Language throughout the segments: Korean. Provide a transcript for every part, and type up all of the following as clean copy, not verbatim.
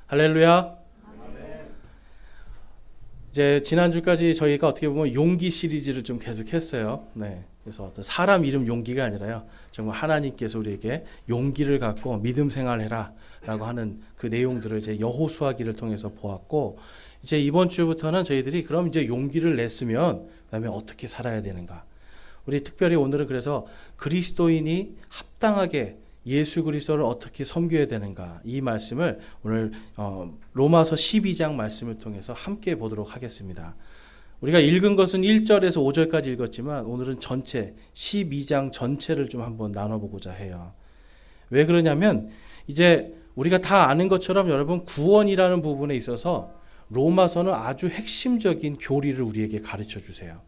할렐루야. 이제 지난주까지 저희가 어떻게 보면 용기 시리즈를 좀 계속했어요. 네. 그래서 어떤 사람 이름 용기가 아니라요. 정말 하나님께서 우리에게 용기를 갖고 믿음 생활해라 라고 하는 그 내용들을 이제 여호수아기를 통해서 보았고, 이제 이번 주부터는 저희들이 그럼 이제 용기를 냈으면 그다음에 어떻게 살아야 되는가. 우리 특별히 오늘은 그래서 그리스도인이 합당하게 예수 그리스도를 어떻게 섬겨야 되는가, 이 말씀을 오늘 로마서 12장 말씀을 통해서 함께 보도록 하겠습니다. 우리가 읽은 것은 1절에서 5절까지 읽었지만 오늘은 전체 12장 전체를 좀 한번 나눠보고자 해요. 왜 그러냐면 이제 우리가 다 아는 것처럼 여러분, 구원이라는 부분에 있어서 로마서는 아주 핵심적인 교리를 우리에게 가르쳐 주세요.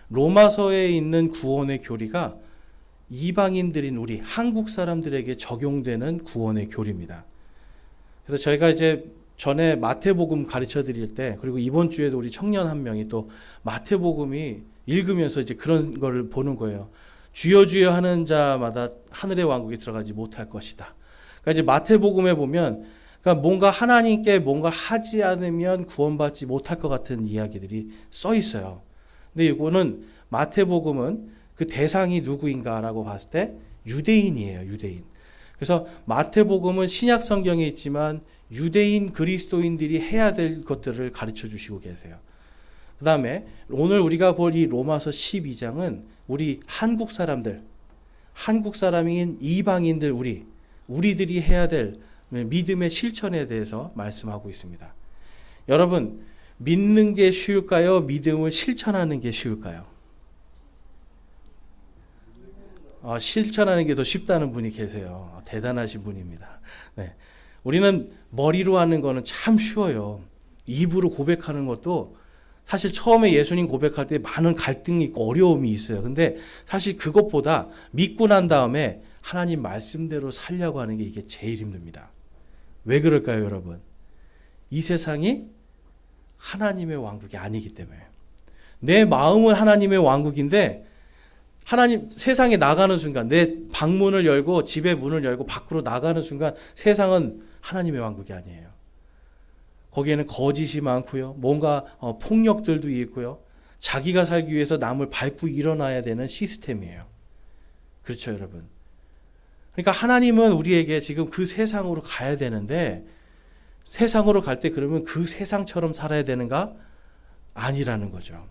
로마서에 있는 구원의 교리가 이방인들인 우리 한국 사람들에게 적용되는 구원의 교리입니다. 그래서 저희가 이제 전에 마태복음 가르쳐 드릴 때, 그리고 이번 주에도 우리 청년 한 명이 또 마태복음이 읽으면서 이제 그런 걸 보는 거예요. 주여 주여 하는 자마다 하늘의 왕국에 들어가지 못할 것이다. 그러니까 이제 마태복음에 보면, 그러니까 뭔가 하나님께 뭔가 하지 않으면 구원받지 못할 것 같은 이야기들이 써 있어요. 근데 이거는 마태복음은 그 대상이 누구인가라고 봤을 때 유대인이에요. 유대인. 그래서 마태복음은 신약 성경에 있지만 유대인 그리스도인들이 해야 될 것들을 가르쳐 주시고 계세요. 그 다음에 오늘 우리가 볼 이 로마서 12장은 우리 한국 사람들, 한국 사람인 이방인들, 우리들이 해야 될 믿음의 실천에 대해서 말씀하고 있습니다. 여러분, 믿는 게 쉬울까요? 믿음을 실천하는 게 쉬울까요? 실천하는 게 더 쉽다는 분이 계세요. 대단하신 분입니다. 네. 우리는 머리로 하는 거는 참 쉬워요. 입으로 고백하는 것도 사실 처음에 예수님 고백할 때 많은 갈등이 있고 어려움이 있어요. 근데 사실 그것보다 믿고 난 다음에 하나님 말씀대로 살려고 하는 게 이게 제일 힘듭니다. 왜 그럴까요, 여러분? 이 세상이 하나님의 왕국이 아니기 때문에. 내 마음은 하나님의 왕국인데 하나님 세상에 나가는 순간, 내 방문을 열고 집의 문을 열고 밖으로 나가는 순간 세상은 하나님의 왕국이 아니에요. 거기에는 거짓이 많고요. 뭔가 폭력들도 있고요. 자기가 살기 위해서 남을 밟고 일어나야 되는 시스템이에요. 그렇죠, 여러분? 그러니까 하나님은 우리에게 지금 그 세상으로 가야 되는데, 세상으로 갈 때 그러면 그 세상처럼 살아야 되는가? 아니라는 거죠.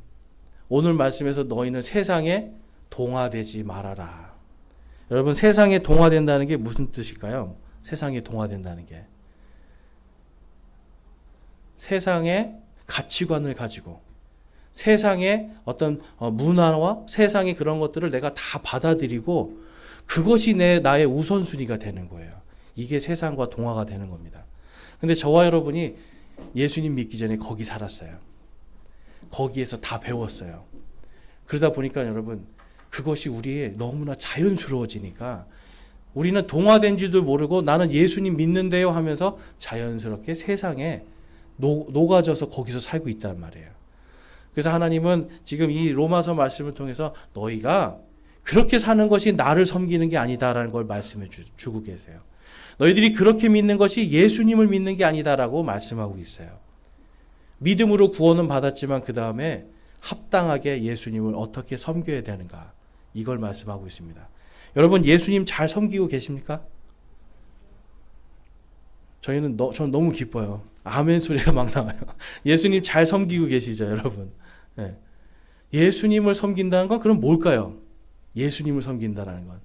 오늘 말씀에서 너희는 세상에 동화되지 말아라. 여러분, 세상에 동화된다는 게 무슨 뜻일까요? 세상에 동화된다는 게 세상의 가치관을 가지고 세상의 어떤 문화와 세상의 그런 것들을 내가 다 받아들이고 그것이 나의 우선순위가 되는 거예요. 이게 세상과 동화가 되는 겁니다. 근데 저와 여러분이 예수님 믿기 전에 거기 살았어요. 거기에서 다 배웠어요. 그러다 보니까 여러분, 그것이 우리의 너무나 자연스러워지니까 우리는 동화된지도 모르고 나는 예수님 믿는데요 하면서 자연스럽게 세상에 녹아져서 거기서 살고 있단 말이에요. 그래서 하나님은 지금 이 로마서 말씀을 통해서 너희가 그렇게 사는 것이 나를 섬기는 게 아니다라는 걸 말씀해 주고 계세요. 너희들이 그렇게 믿는 것이 예수님을 믿는 게 아니다라고 말씀하고 있어요. 믿음으로 구원은 받았지만 그 다음에 합당하게 예수님을 어떻게 섬겨야 되는가, 이걸 말씀하고 있습니다. 여러분, 예수님 잘 섬기고 계십니까? 저는 너무 기뻐요. 아멘 소리가 막 나와요. 예수님 잘 섬기고 계시죠, 여러분? 네. 예수님을 섬긴다는 건 그럼 뭘까요? 예수님을 섬긴다라는 건.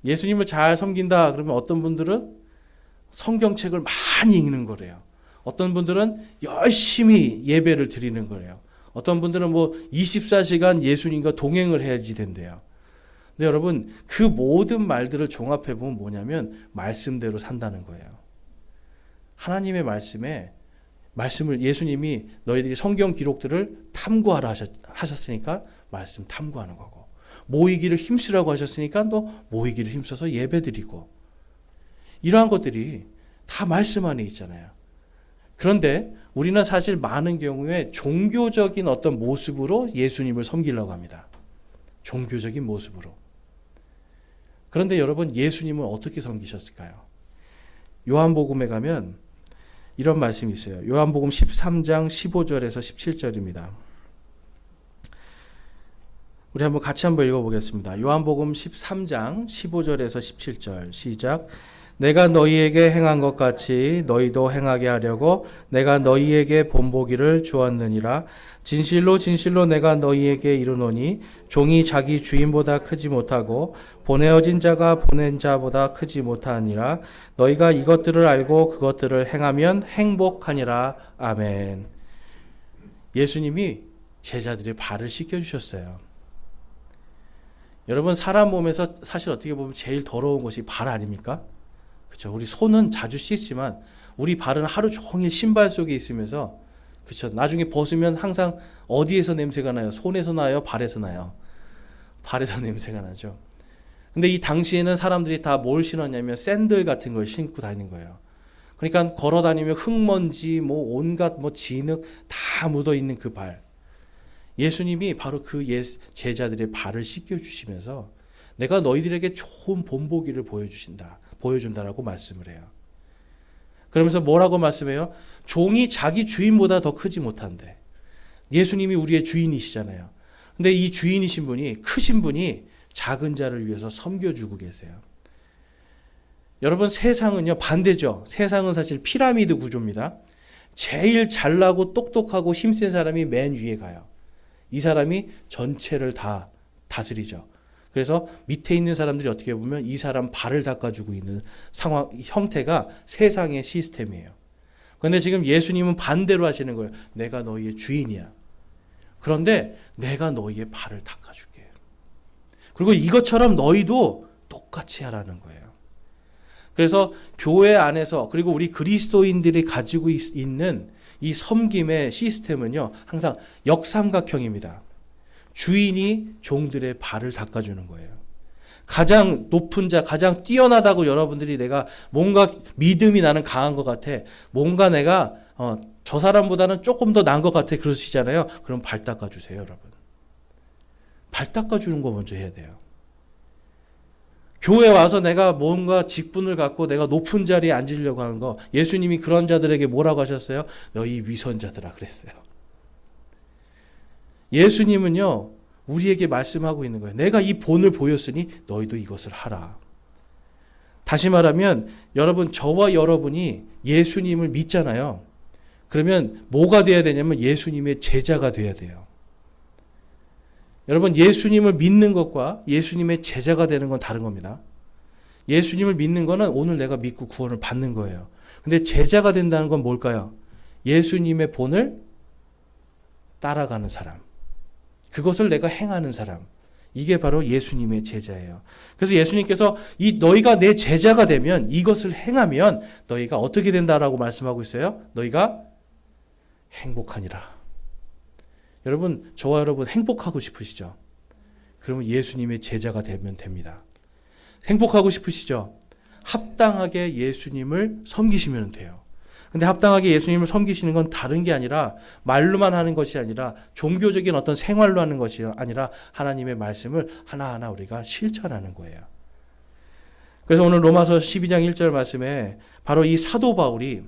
예수님을 잘 섬긴다 그러면 어떤 분들은 성경책을 많이 읽는 거래요. 어떤 분들은 열심히 예배를 드리는 거예요. 어떤 분들은 24시간 예수님과 동행을 해야지 된대요. 근데 여러분, 그 모든 말들을 종합해 보면 뭐냐면 말씀대로 산다는 거예요. 하나님의 말씀을 예수님이 너희들이 성경 기록들을 탐구하라 하셨으니까 말씀 탐구하는 거고, 모이기를 힘쓰라고 하셨으니까 또 모이기를 힘써서 예배드리고, 이러한 것들이 다 말씀 안에 있잖아요. 그런데 우리는 사실 많은 경우에 종교적인 어떤 모습으로 예수님을 섬기려고 합니다. 종교적인 모습으로. 그런데 여러분, 예수님은 어떻게 섬기셨을까요? 요한복음에 가면 이런 말씀이 있어요. 요한복음 13장 15절에서 17절입니다. 우리 한번 같이 한번 읽어보겠습니다. 요한복음 13장 15절에서 17절 시작. 내가 너희에게 행한 것 같이 너희도 행하게 하려고 내가 너희에게 본보기를 주었느니라. 진실로 진실로 내가 너희에게 이르노니 종이 자기 주인보다 크지 못하고 보내어진 자가 보낸 자보다 크지 못하니라. 너희가 이것들을 알고 그것들을 행하면 행복하니라. 아멘. 예수님이 제자들의 발을 씻겨주셨어요. 여러분, 사람 몸에서 사실 어떻게 보면 제일 더러운 것이 발 아닙니까? 그렇죠. 우리 손은 자주 씻지만 우리 발은 하루 종일 신발 속에 있으면서, 그렇죠. 나중에 벗으면 항상 어디에서 냄새가 나요? 손에서 나요? 발에서 나요? 발에서 냄새가 나죠. 근데 이 당시에는 사람들이 다 뭘 신었냐면 샌들 같은 걸 신고 다니는 거예요. 그러니까 걸어 다니면 흙먼지, 온갖 진흙 다 묻어 있는 그 발. 예수님이 바로 그 제자들의 발을 씻겨 주시면서 내가 너희들에게 좋은 본보기를 보여준다라고 말씀을 해요. 그러면서 뭐라고 말씀해요? 종이 자기 주인보다 더 크지 못한데. 예수님이 우리의 주인이시잖아요. 근데 이 주인이신 분이, 크신 분이 작은 자를 위해서 섬겨주고 계세요. 여러분, 세상은요 반대죠. 세상은 사실 피라미드 구조입니다. 제일 잘나고 똑똑하고 힘센 사람이 맨 위에 가요. 이 사람이 전체를 다 다스리죠. 그래서 밑에 있는 사람들이 어떻게 보면 이 사람 발을 닦아주고 있는 상황, 형태가 세상의 시스템이에요. 그런데 지금 예수님은 반대로 하시는 거예요. 내가 너희의 주인이야. 그런데 내가 너희의 발을 닦아줄게. 그리고 이것처럼 너희도 똑같이 하라는 거예요. 그래서 교회 안에서, 그리고 우리 그리스도인들이 가지고 있는 이 섬김의 시스템은요, 항상 역삼각형입니다. 주인이 종들의 발을 닦아주는 거예요. 가장 높은 자, 가장 뛰어나다고 여러분들이 내가 뭔가 믿음이 나는 강한 것 같아. 뭔가 내가 저 사람보다는 조금 더 나은 것 같아. 그러시잖아요. 그럼 발 닦아주세요, 여러분. 발 닦아주는 거 먼저 해야 돼요. 교회 와서 내가 뭔가 직분을 갖고 내가 높은 자리에 앉으려고 하는 거, 예수님이 그런 자들에게 뭐라고 하셨어요? 너희 위선자들아 그랬어요. 예수님은요 우리에게 말씀하고 있는 거예요. 내가 이 본을 보였으니 너희도 이것을 하라. 다시 말하면 여러분, 저와 여러분이 예수님을 믿잖아요. 그러면 뭐가 돼야 되냐면 예수님의 제자가 돼야 돼요. 여러분, 예수님을 믿는 것과 예수님의 제자가 되는 건 다른 겁니다. 예수님을 믿는 거는 오늘 내가 믿고 구원을 받는 거예요. 근데 제자가 된다는 건 뭘까요? 예수님의 본을 따라가는 사람. 그것을 내가 행하는 사람. 이게 바로 예수님의 제자예요. 그래서 예수님께서 너희가 내 제자가 되면, 이것을 행하면 너희가 어떻게 된다라고 말씀하고 있어요? 너희가 행복하니라. 여러분, 저와 여러분 행복하고 싶으시죠? 그러면 예수님의 제자가 되면 됩니다. 행복하고 싶으시죠? 합당하게 예수님을 섬기시면 돼요. 근데 합당하게 예수님을 섬기시는 건 다른 게 아니라, 말로만 하는 것이 아니라, 종교적인 어떤 생활로 하는 것이 아니라 하나님의 말씀을 하나하나 우리가 실천하는 거예요. 그래서 오늘 로마서 12장 1절 말씀에 바로 이 사도 바울이,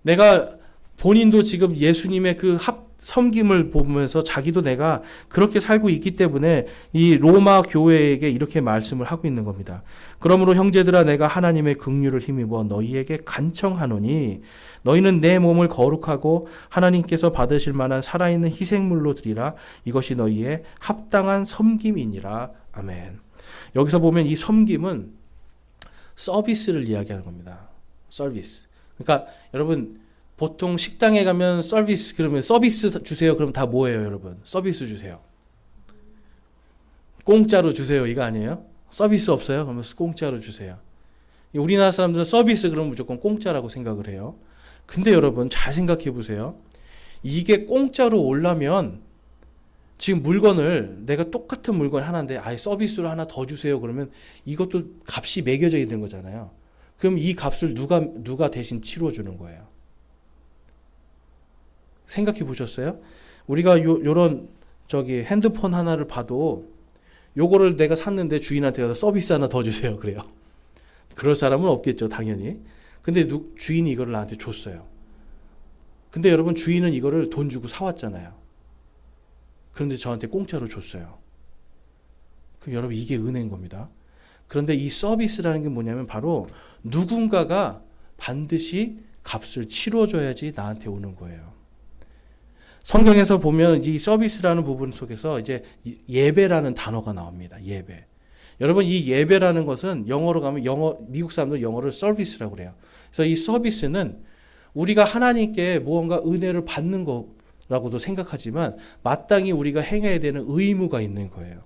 내가 본인도 지금 예수님의 그 섬김을 보면서 자기도 내가 그렇게 살고 있기 때문에 이 로마 교회에게 이렇게 말씀을 하고 있는 겁니다. 그러므로 형제들아, 내가 하나님의 긍휼을 힘입어 너희에게 간청하노니 너희는 내 몸을 거룩하고 하나님께서 받으실 만한 살아있는 희생물로 드리라. 이것이 너희의 합당한 섬김이니라. 아멘. 여기서 보면 이 섬김은 서비스를 이야기하는 겁니다. 서비스. 그러니까 여러분, 보통 식당에 가면 서비스, 그러면 서비스 주세요. 그럼 다 뭐예요, 여러분? 서비스 주세요. 공짜로 주세요. 이거 아니에요? 서비스 없어요? 그러면 공짜로 주세요. 우리나라 사람들은 서비스 그러면 무조건 공짜라고 생각을 해요. 근데 여러분, 잘 생각해 보세요. 이게 공짜로 오려면 지금 물건을, 내가 똑같은 물건 하나인데 아예 서비스로 하나 더 주세요. 그러면 이것도 값이 매겨져 있는 거잖아요. 그럼 이 값을 누가 대신 치러주는 거예요? 생각해 보셨어요? 우리가 요런 핸드폰 하나를 봐도 요거를 내가 샀는데 주인한테 가서 서비스 하나 더 주세요. 그래요. 그럴 사람은 없겠죠, 당연히. 근데 주인이 이거를 나한테 줬어요. 근데 여러분 주인은 이거를 돈 주고 사왔잖아요. 그런데 저한테 공짜로 줬어요. 그럼 여러분 이게 은혜인 겁니다. 그런데 이 서비스라는 게 뭐냐면 바로 누군가가 반드시 값을 치러줘야지 나한테 오는 거예요. 성경에서 보면 이 서비스라는 부분 속에서 이제 예배라는 단어가 나옵니다. 예배. 여러분 이 예배라는 것은 영어로 가면 미국 사람들 영어를 서비스라고 그래요. 그래서 이 서비스는 우리가 하나님께 무언가 은혜를 받는 거라고도 생각하지만 마땅히 우리가 행해야 되는 의무가 있는 거예요.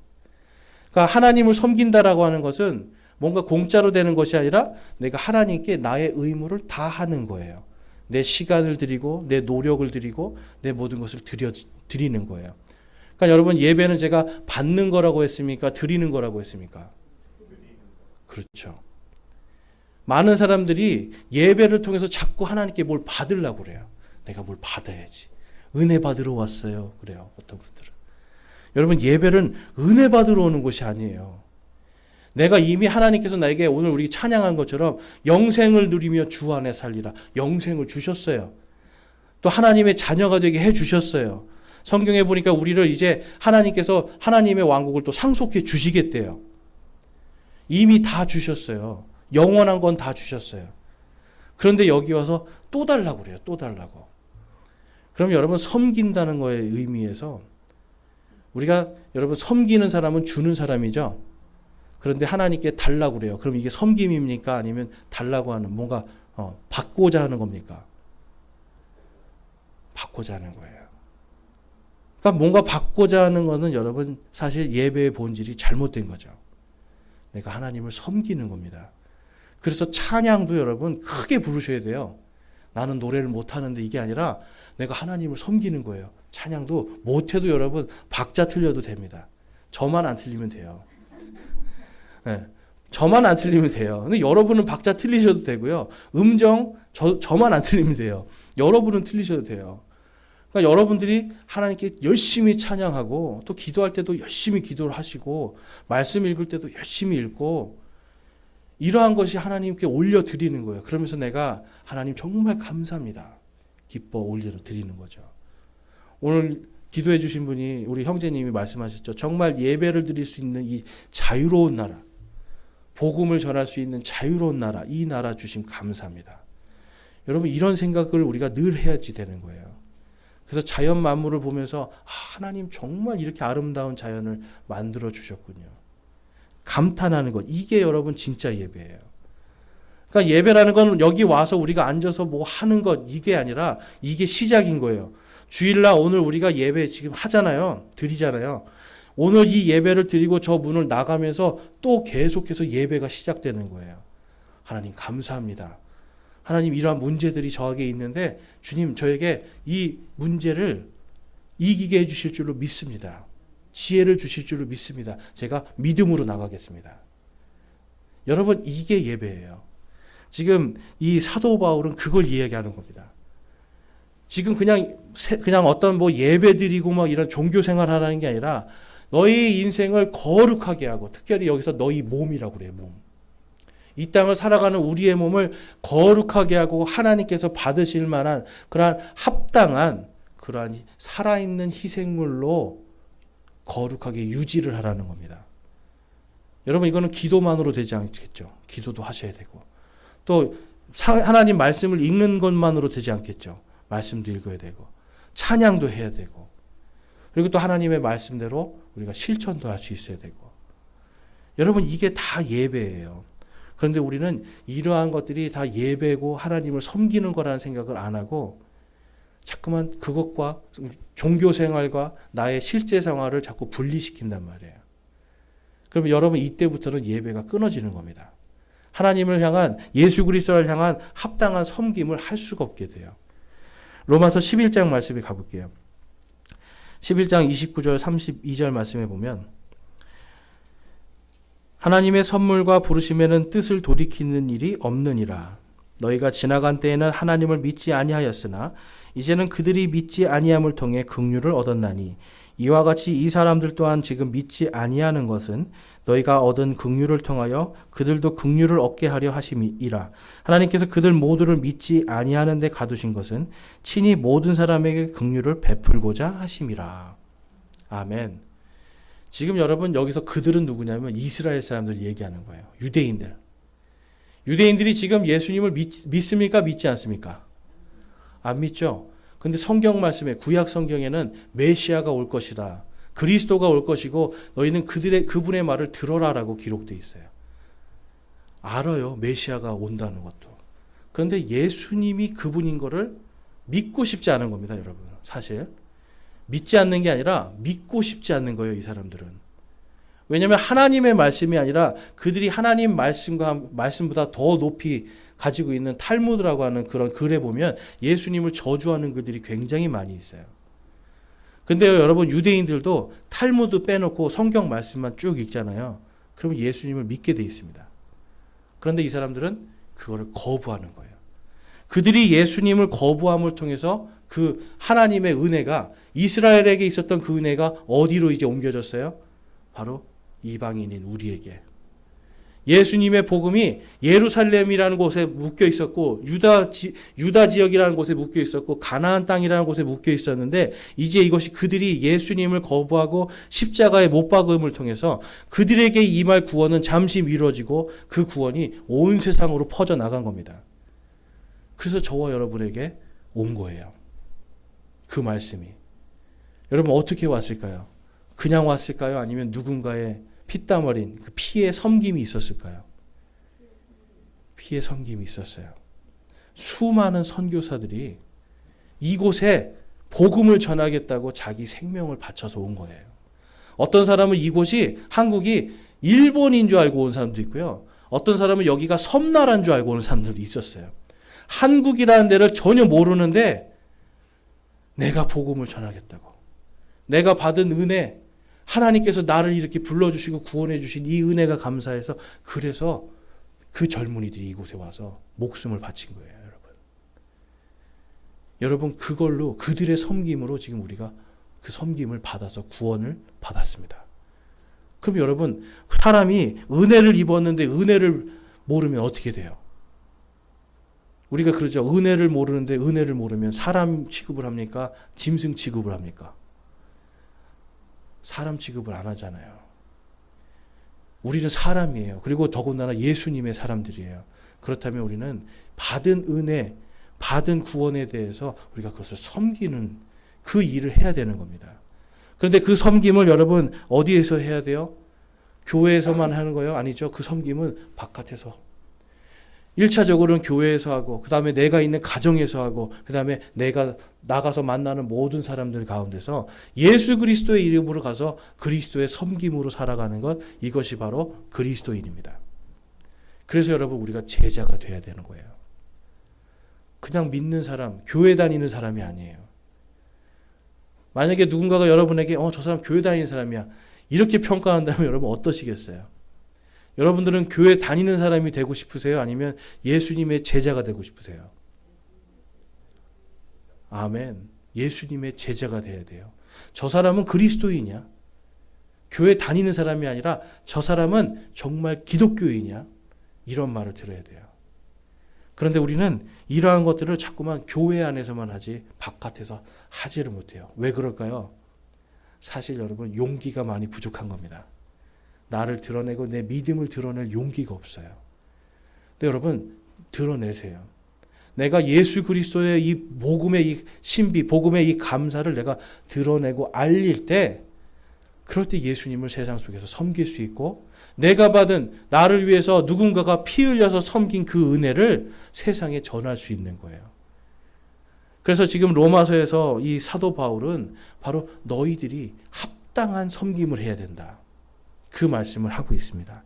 그러니까 하나님을 섬긴다라고 하는 것은 뭔가 공짜로 되는 것이 아니라 내가 하나님께 나의 의무를 다하는 거예요. 내 시간을 드리고 내 노력을 드리고 내 모든 것을 드리는 거예요. 그러니까 여러분 예배는 제가 받는 거라고 했습니까? 드리는 거라고 했습니까? 그렇죠. 많은 사람들이 예배를 통해서 자꾸 하나님께 뭘 받으려고 그래요. 내가 뭘 받아야지. 은혜 받으러 왔어요. 그래요. 어떤 분들은. 여러분 예배는 은혜 받으러 오는 것이 아니에요. 내가 이미 하나님께서 나에게 오늘 우리 찬양한 것처럼 영생을 누리며 주 안에 살리라. 영생을 주셨어요. 또 하나님의 자녀가 되게 해주셨어요. 성경에 보니까 우리를 이제 하나님께서 하나님의 왕국을 또 상속해 주시겠대요. 이미 다 주셨어요. 영원한 건 다 주셨어요. 그런데 여기 와서 또 달라고 그래요. 또 달라고. 그럼 여러분 섬긴다는 거에 의미에서 우리가 여러분 섬기는 사람은 주는 사람이죠. 그런데 하나님께 달라고 그래요. 그럼 이게 섬김입니까? 아니면 달라고 하는 뭔가 받고자 하는 겁니까? 받고자 하는 거예요. 그러니까 뭔가 받고자 하는 거는 여러분 사실 예배의 본질이 잘못된 거죠. 내가 하나님을 섬기는 겁니다. 그래서 찬양도 여러분 크게 부르셔야 돼요. 나는 노래를 못하는데 이게 아니라 내가 하나님을 섬기는 거예요. 찬양도 못해도 여러분 박자 틀려도 됩니다. 저만 안 틀리면 돼요. 네, 저만 안 틀리면 돼요. 근데 여러분은 박자 틀리셔도 되고요. 저만 안 틀리면 돼요. 여러분은 틀리셔도 돼요. 그러니까 여러분들이 하나님께 열심히 찬양하고 또 기도할 때도 열심히 기도를 하시고 말씀 읽을 때도 열심히 읽고 이러한 것이 하나님께 올려드리는 거예요. 그러면서 내가 하나님 정말 감사합니다. 기뻐 올려드리는 거죠. 오늘 기도해 주신 분이 우리 형제님이 말씀하셨죠. 정말 예배를 드릴 수 있는 이 자유로운 나라, 복음을 전할 수 있는 자유로운 나라, 이 나라 주심 감사합니다. 여러분 이런 생각을 우리가 늘 해야지 되는 거예요. 그래서 자연 만물을 보면서 하나님 정말 이렇게 아름다운 자연을 만들어 주셨군요. 감탄하는 것, 이게 여러분 진짜 예배예요. 그러니까 예배라는 건 여기 와서 우리가 앉아서 뭐 하는 것 이게 아니라 이게 시작인 거예요. 주일날 오늘 우리가 예배 지금 하잖아요. 드리잖아요. 오늘 이 예배를 드리고 저 문을 나가면서 또 계속해서 예배가 시작되는 거예요. 하나님 감사합니다. 하나님 이러한 문제들이 저에게 있는데 주님 저에게 이 문제를 이기게 해주실 줄로 믿습니다. 지혜를 주실 줄로 믿습니다. 제가 믿음으로 나가겠습니다. 여러분 이게 예배예요. 지금 이 사도 바울은 그걸 이야기하는 겁니다. 지금 그냥 어떤 뭐 예배 드리고 막 이런 종교 생활 하라는 게 아니라 너희 인생을 거룩하게 하고 특별히 여기서 너희 몸이라고 그래요. 몸. 이 땅을 살아가는 우리의 몸을 거룩하게 하고 하나님께서 받으실 만한 그러한 합당한 그러한 살아있는 희생물로 거룩하게 유지를 하라는 겁니다. 여러분 이거는 기도만으로 되지 않겠죠. 기도도 하셔야 되고 또 하나님 말씀을 읽는 것만으로 되지 않겠죠. 말씀도 읽어야 되고 찬양도 해야 되고 그리고 또 하나님의 말씀대로 우리가 실천도 할 수 있어야 되고 여러분 이게 다 예배예요. 그런데 우리는 이러한 것들이 다 예배고 하나님을 섬기는 거라는 생각을 안 하고 자꾸만 그것과 종교 생활과 나의 실제 생활을 자꾸 분리시킨단 말이에요. 그러면 여러분 이때부터는 예배가 끊어지는 겁니다. 하나님을 향한 예수 그리스도를 향한 합당한 섬김을 할 수가 없게 돼요. 로마서 11장 말씀에 가볼게요. 11장 29절 32절 말씀에 보면 하나님의 선물과 부르심에는 뜻을 돌이키는 일이 없느니라. 너희가 지나간 때에는 하나님을 믿지 아니하였으나 이제는 그들이 믿지 아니함을 통해 긍휼을 얻었나니 이와 같이 이 사람들 또한 지금 믿지 아니하는 것은 너희가 얻은 긍휼을 통하여 그들도 긍휼을 얻게 하려 하심이라. 하나님께서 그들 모두를 믿지 아니하는 데 가두신 것은 친히 모든 사람에게 긍휼을 베풀고자 하심이라. 아멘. 지금 여러분 여기서 그들은 누구냐면 이스라엘 사람들 얘기하는 거예요. 유대인들. 유대인들이 지금 예수님을 믿습니까? 믿지 않습니까? 안 믿죠? 근데 성경 말씀에 구약 성경에는 메시아가 올 것이다. 그리스도가 올 것이고 너희는 그분의 말을 들어라라고 기록되어 있어요. 알아요. 메시아가 온다는 것도. 그런데 예수님이 그분인 거를 믿고 싶지 않은 겁니다, 여러분. 사실. 믿지 않는 게 아니라 믿고 싶지 않는 거예요, 이 사람들은. 왜냐하면 하나님의 말씀이 아니라 그들이 하나님 말씀보다 더 높이 가지고 있는 탈무드라고 하는 그런 글에 보면 예수님을 저주하는 글들이 굉장히 많이 있어요. 근데요, 여러분, 유대인들도 탈무드 빼놓고 성경 말씀만 쭉 읽잖아요. 그러면 예수님을 믿게 돼 있습니다. 그런데 이 사람들은 그거를 거부하는 거예요. 그들이 예수님을 거부함을 통해서 그 하나님의 은혜가 이스라엘에게 있었던 그 은혜가 어디로 이제 옮겨졌어요? 바로 이방인인 우리에게. 예수님의 복음이 예루살렘이라는 곳에 묶여 있었고 유다 지역이라는 곳에 묶여 있었고 가나안 땅이라는 곳에 묶여 있었는데 이제 이것이 그들이 예수님을 거부하고 십자가에 못 박음을 통해서 그들에게 임할 구원은 잠시 미뤄지고 그 구원이 온 세상으로 퍼져나간 겁니다. 그래서 저와 여러분에게 온 거예요. 그 말씀이. 여러분 어떻게 왔을까요? 그냥 왔을까요? 아니면 누군가의 피땀 어린 그 피의 섬김이 있었을까요? 피의 섬김이 있었어요. 수많은 선교사들이 이곳에 복음을 전하겠다고 자기 생명을 바쳐서 온 거예요. 어떤 사람은 이곳이 한국이 일본인 줄 알고 온 사람도 있고요. 어떤 사람은 여기가 섬나라인 줄 알고 오는 사람들도 있었어요. 한국이라는 데를 전혀 모르는데 내가 복음을 전하겠다고. 내가 받은 은혜, 하나님께서 나를 이렇게 불러주시고 구원해 주신 이 은혜가 감사해서 그래서 그 젊은이들이 이곳에 와서 목숨을 바친 거예요, 여러분. 여러분 그걸로 그들의 섬김으로 지금 우리가 그 섬김을 받아서 구원을 받았습니다. 그럼 여러분 사람이 은혜를 입었는데 은혜를 모르면 어떻게 돼요? 우리가 그러죠. 은혜를 모르는데 은혜를 모르면 사람 취급을 합니까? 짐승 취급을 합니까? 사람 취급을 안 하잖아요. 우리는 사람이에요. 그리고 더군다나 예수님의 사람들이에요. 그렇다면 우리는 받은 은혜, 받은 구원에 대해서 우리가 그것을 섬기는 그 일을 해야 되는 겁니다. 그런데 그 섬김을 여러분 어디에서 해야 돼요? 교회에서만 하는 거예요? 아니죠. 그 섬김은 바깥에서. 1차적으로는 교회에서 하고 그 다음에 내가 있는 가정에서 하고 그 다음에 내가 나가서 만나는 모든 사람들 가운데서 예수 그리스도의 이름으로 가서 그리스도의 섬김으로 살아가는 것, 이것이 바로 그리스도인입니다. 그래서 여러분 우리가 제자가 돼야 되는 거예요. 그냥 믿는 사람, 교회 다니는 사람이 아니에요. 만약에 누군가가 여러분에게 저 사람 교회 다니는 사람이야 이렇게 평가한다면 여러분 어떠시겠어요? 여러분들은 교회 다니는 사람이 되고 싶으세요? 아니면 예수님의 제자가 되고 싶으세요? 아멘. 예수님의 제자가 돼야 돼요. 저 사람은 그리스도인이야? 교회 다니는 사람이 아니라 저 사람은 정말 기독교인이야? 이런 말을 들어야 돼요. 그런데 우리는 이러한 것들을 자꾸만 교회 안에서만 하지 바깥에서 하지를 못해요. 왜 그럴까요? 사실 여러분 용기가 많이 부족한 겁니다. 나를 드러내고 내 믿음을 드러낼 용기가 없어요. 근데 여러분 드러내세요. 내가 예수 그리스도의 이 복음의 이 신비, 복음의 이 감사를 내가 드러내고 알릴 때 그럴 때 예수님을 세상 속에서 섬길 수 있고 내가 받은 나를 위해서 누군가가 피 흘려서 섬긴 그 은혜를 세상에 전할 수 있는 거예요. 그래서 지금 로마서에서 이 사도 바울은 바로 너희들이 합당한 섬김을 해야 된다. 그 말씀을 하고 있습니다.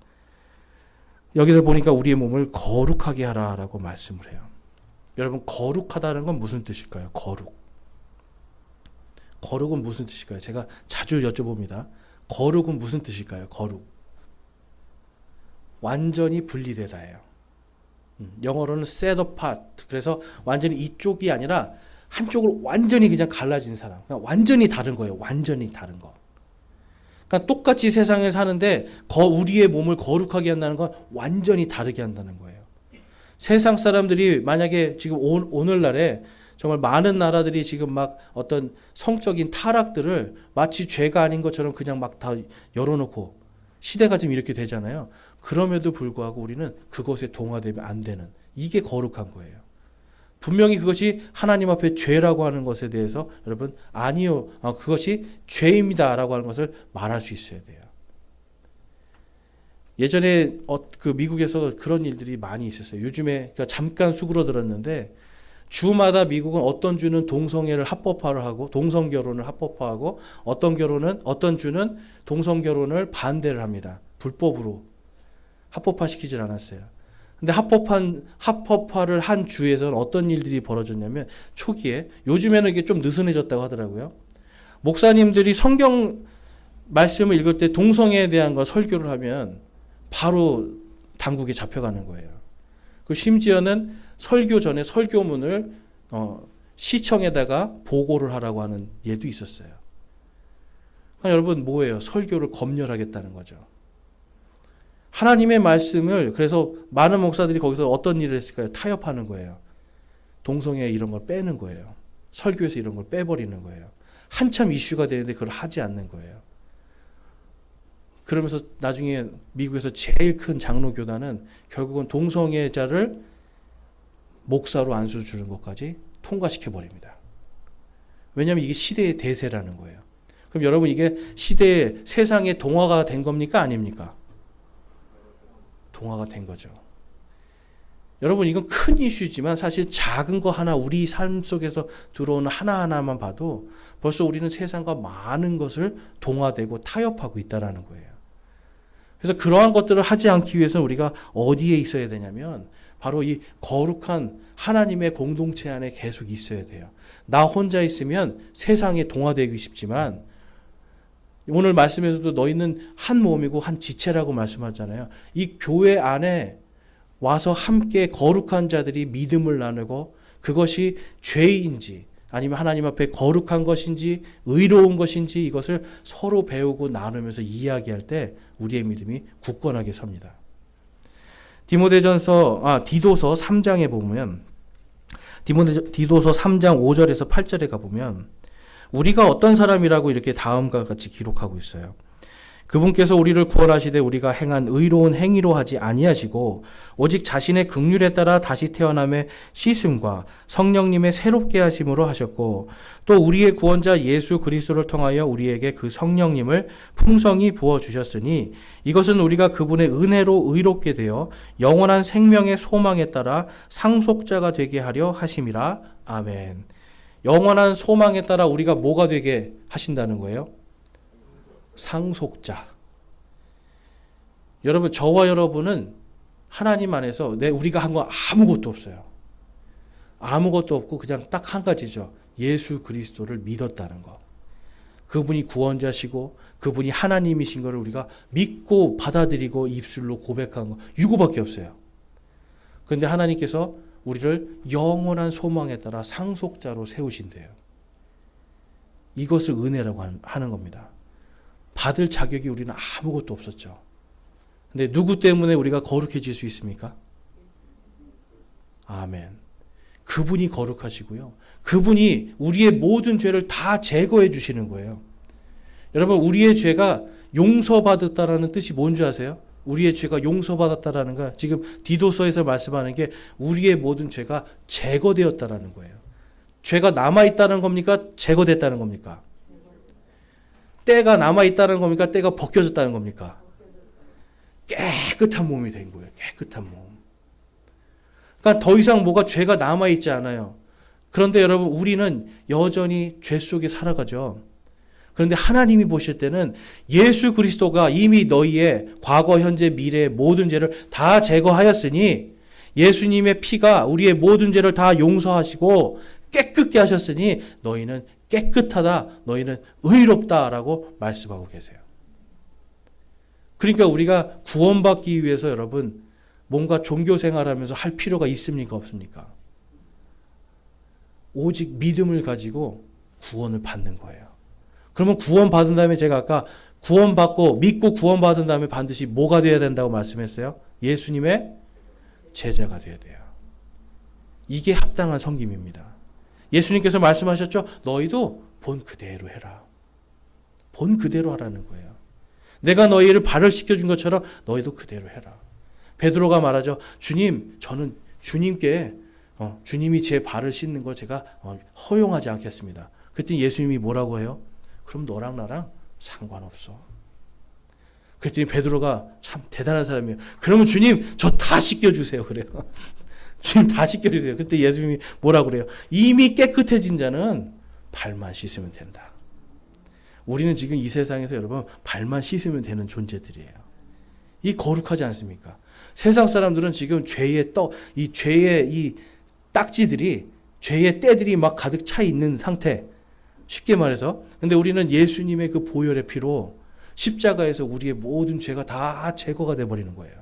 여기서 보니까 우리의 몸을 거룩하게 하라라고 말씀을 해요. 여러분 거룩하다는 건 무슨 뜻일까요? 거룩. 거룩은 무슨 뜻일까요? 제가 자주 여쭤봅니다. 거룩은 무슨 뜻일까요? 거룩. 완전히 분리되다예요. 영어로는 set apart. 그래서 완전히 이쪽이 아니라 한쪽으로 완전히 그냥 갈라진 사람. 그냥 완전히 다른 거예요. 완전히 다른 거. 그러니까 똑같이 세상에 사는데 우리의 몸을 거룩하게 한다는 건 완전히 다르게 한다는 거예요. 세상 사람들이 만약에 지금 오늘날에 정말 많은 나라들이 지금 막 어떤 성적인 타락들을 마치 죄가 아닌 것처럼 그냥 막 다 열어놓고 시대가 지금 이렇게 되잖아요. 그럼에도 불구하고 우리는 그것에 동화되면 안 되는, 이게 거룩한 거예요. 분명히 그것이 하나님 앞에 죄라고 하는 것에 대해서 여러분 아니요, 그것이 죄입니다라고 하는 것을 말할 수 있어야 돼요. 예전에 그 미국에서 그런 일들이 많이 있었어요. 요즘에 그러니까 잠깐 수그러들었는데 주마다 미국은 어떤 주는 동성애를 합법화를 하고 동성 결혼을 합법화하고 어떤 주는 동성 결혼을 반대를 합니다. 불법으로 합법화시키질 않았어요. 근데 합법화를 한 주에서는 어떤 일들이 벌어졌냐면 초기에, 요즘에는 이게 좀 느슨해졌다고 하더라고요. 목사님들이 성경 말씀을 읽을 때 동성애에 대한 거 설교를 하면 바로 당국에 잡혀가는 거예요. 그 심지어는 설교 전에 설교문을 시청에다가 보고를 하라고 하는 예도 있었어요. 그러니까 여러분 뭐예요? 설교를 검열하겠다는 거죠. 하나님의 말씀을, 그래서 많은 목사들이 거기서 어떤 일을 했을까요? 타협하는 거예요. 동성애 이런 걸 빼는 거예요. 설교에서 이런 걸 빼버리는 거예요. 한참 이슈가 되는데 그걸 하지 않는 거예요. 그러면서 나중에 미국에서 제일 큰 장로교단은 결국은 동성애자를 목사로 안수 주는 것까지 통과시켜버립니다. 왜냐하면 이게 시대의 대세라는 거예요. 그럼 여러분 이게 시대의 세상의 동화가 된 겁니까? 아닙니까? 동화가 된 거죠. 여러분 이건 큰 이슈지만 사실 작은 거 하나 우리 삶 속에서 들어오는 하나하나만 봐도 벌써 우리는 세상과 많은 것을 동화되고 타협하고 있다는 거예요. 그래서 그러한 것들을 하지 않기 위해서는 우리가 어디에 있어야 되냐면 바로 이 거룩한 하나님의 공동체 안에 계속 있어야 돼요. 나 혼자 있으면 세상에 동화되기 쉽지만 오늘 말씀에서도 너희는 한 몸이고 한 지체라고 말씀하잖아요. 이 교회 안에 와서 함께 거룩한 자들이 믿음을 나누고 그것이 죄인지 아니면 하나님 앞에 거룩한 것인지 의로운 것인지 이것을 서로 배우고 나누면서 이야기할 때 우리의 믿음이 굳건하게 섭니다. 디도서 3장에 보면 디도서 3장 5절에서 8절에 가보면 우리가 어떤 사람이라고 이렇게 다음과 같이 기록하고 있어요. 그분께서 우리를 구원하시되 우리가 행한 의로운 행위로 하지 아니하시고 오직 자신의 긍휼에 따라 다시 태어남의 씻음과 성령님의 새롭게 하심으로 하셨고 또 우리의 구원자 예수 그리스도를 통하여 우리에게 그 성령님을 풍성히 부어주셨으니 이것은 우리가 그분의 은혜로 의롭게 되어 영원한 생명의 소망에 따라 상속자가 되게 하려 하심이라. 아멘. 영원한 소망에 따라 우리가 뭐가 되게 하신다는 거예요? 상속자. 여러분, 저와 여러분은 하나님 안에서 우리가 한 거 아무것도 없어요. 아무것도 없고 그냥 딱 한 가지죠. 예수 그리스도를 믿었다는 거. 그분이 구원자시고 그분이 하나님이신 것을 우리가 믿고 받아들이고 입술로 고백한 거 이거밖에 없어요. 그런데 하나님께서 우리를 영원한 소망에 따라 상속자로 세우신대요. 이것을 은혜라고 하는 겁니다. 받을 자격이 우리는 아무것도 없었죠. 근데 누구 때문에 우리가 거룩해질 수 있습니까? 아멘. 그분이 거룩하시고요. 그분이 우리의 모든 죄를 다 제거해 주시는 거예요. 여러분, 우리의 죄가 용서받았다라는 뜻이 뭔지 아세요? 우리의 죄가 용서받았다라는 거, 지금 디도서에서 말씀하는 게 우리의 모든 죄가 제거되었다라는 거예요. 죄가 남아있다는 겁니까? 제거됐다는 겁니까? 때가 남아있다는 겁니까? 때가 벗겨졌다는 겁니까? 깨끗한 몸이 된 거예요. 깨끗한 몸. 그러니까 더 이상 뭐가 죄가 남아있지 않아요. 그런데 여러분, 우리는 여전히 죄 속에 살아가죠. 그런데 하나님이 보실 때는 예수 그리스도가 이미 너희의 과거, 현재, 미래의 모든 죄를 다 제거하였으니 예수님의 피가 우리의 모든 죄를 다 용서하시고 깨끗게 하셨으니 너희는 깨끗하다, 너희는 의롭다라고 말씀하고 계세요. 그러니까 우리가 구원받기 위해서 여러분 뭔가 종교 생활하면서 할 필요가 있습니까? 없습니까? 오직 믿음을 가지고 구원을 받는 거예요. 그러면 구원받은 다음에 제가 아까 구원받고 믿고 구원받은 다음에 반드시 뭐가 되어야 된다고 말씀했어요? 예수님의 제자가 되어야 돼요. 이게 합당한 섬김입니다. 예수님께서 말씀하셨죠? 너희도 본 그대로 해라. 본 그대로 하라는 거예요. 내가 너희를 발을 씻겨준 것처럼 너희도 그대로 해라. 베드로가 말하죠. 주님, 저는 주님께 주님이 제 발을 씻는 걸 제가 허용하지 않겠습니다. 그랬더니 예수님이 뭐라고 해요? 그럼 너랑 나랑 상관없어. 그랬더니 베드로가 참 대단한 사람이에요. 그러면 주님, 저 다 씻겨주세요. 그래요. 주님 다 씻겨주세요. 그때 예수님이 뭐라고 그래요? 이미 깨끗해진 자는 발만 씻으면 된다. 우리는 지금 이 세상에서 여러분 발만 씻으면 되는 존재들이에요. 이 거룩하지 않습니까? 세상 사람들은 지금 이 죄의 이 딱지들이, 죄의 때들이 막 가득 차 있는 상태. 쉽게 말해서. 근데 우리는 예수님의 그 보혈의 피로 십자가에서 우리의 모든 죄가 다 제거가 돼버리는 거예요.